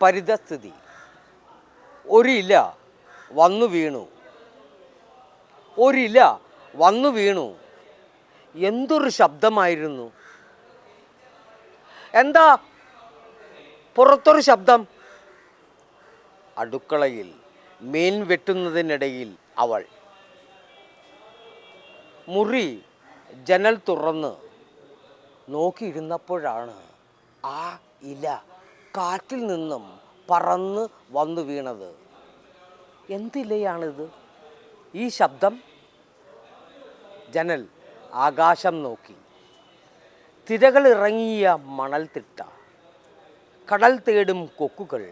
പരിതസ്ഥിതി. ഒരില വന്നു വീണു, ഒരില വന്നു വീണു. എന്തൊരു ശബ്ദമായിരുന്നു! എന്താ പുറത്തൊരു ശബ്ദം? അടുക്കളയിൽ മീൻ വെട്ടുന്നതിനിടയിൽ അവൾ മുറി ജനൽ തുറന്ന് നോക്കിയിരുന്നപ്പോഴാണ് ആ ഇല കാറ്റിൽ നിന്നും പറന്ന് വന്നു വീണത്. എന്തിലയാണിത്? ഈ ശബ്ദം? ജനൽ ആകാശം നോക്കി. തിരകൾ ഇറങ്ങിയ മണൽത്തിട്ട, കടൽ തേടും കൊക്കുകൾ.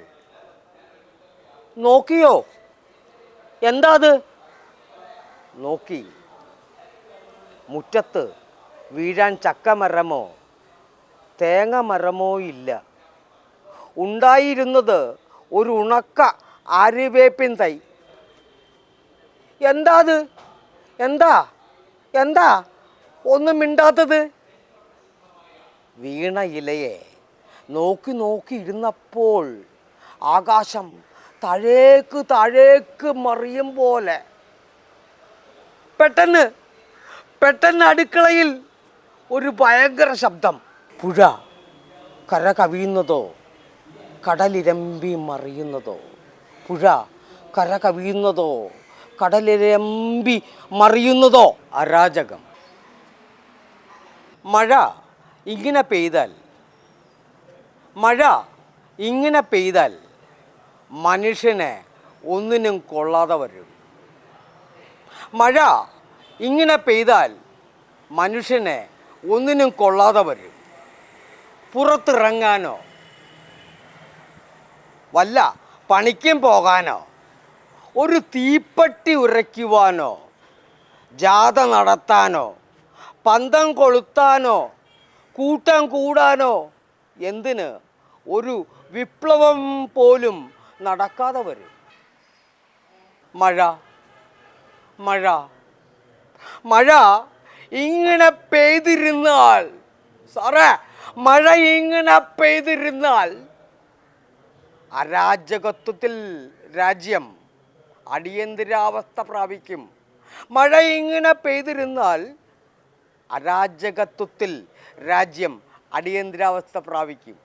നോക്കിയോ? എന്താ അത്? നോക്കി. മുറ്റത്ത് വീഴാൻ ചക്കമരമോ തേങ്ങ മരമോ ഇല്ല. ഉണ്ടായിരുന്നത് ഒരു ഉണക്ക ആര്യവേപ്പിൻ തൈ. എന്താ അത്? എന്താ എന്താ ഒന്നും മിണ്ടാത്തത്? വീണ ഇലയെ നോക്കി നോക്കി ഇരുന്നപ്പോൾ ആകാശം താഴേക്ക് താഴേക്ക് മറിയും പോലെ പെട്ടെന്ന് അടുക്കളയിൽ ഒരു ഭയങ്കര ശബ്ദം. പുഴ കര കവിയുന്നതോ കടലിരമ്പി മറിയുന്നതോ? പുഴ കര കവിയുന്നതോ കടലിരമ്പി മറിയുന്നതോ? അരാജകം. മഴ ഇങ്ങനെ പെയ്താൽ മനുഷ്യനെ ഒന്നിനും കൊള്ളാതെ വരും. മഴ ഇങ്ങനെ പെയ്താൽ മനുഷ്യനെ ഒന്നിനും കൊള്ളാതെ വരും. പുറത്തിറങ്ങാനോ വല്ല പണിക്കും പോകാനോ ഒരു തീപ്പെട്ടി ഉരയ്ക്കുവാനോ ജാഥ നടത്താനോ പന്തം കൊളുത്താനോ കൂട്ടം കൂടാനോ എന്തിന് ഒരു വിപ്ലവം പോലും നടക്കാതെ വരും. മഴ ഇങ്ങനെ പെയ്തിരുന്നാൽ സാറേ, മഴ ഇങ്ങനെ പെയ്തിരുന്നാൽ അരാജകത്വത്തിൽ രാജ്യം അടിയന്തരാവസ്ഥ പ്രാപിക്കും. മഴ ഇങ്ങനെ പെയ്തിരുന്നാൽ അരാജകത്വത്തിൽ രാജ്യം അടിയന്തരാവസ്ഥ പ്രാപിക്കും.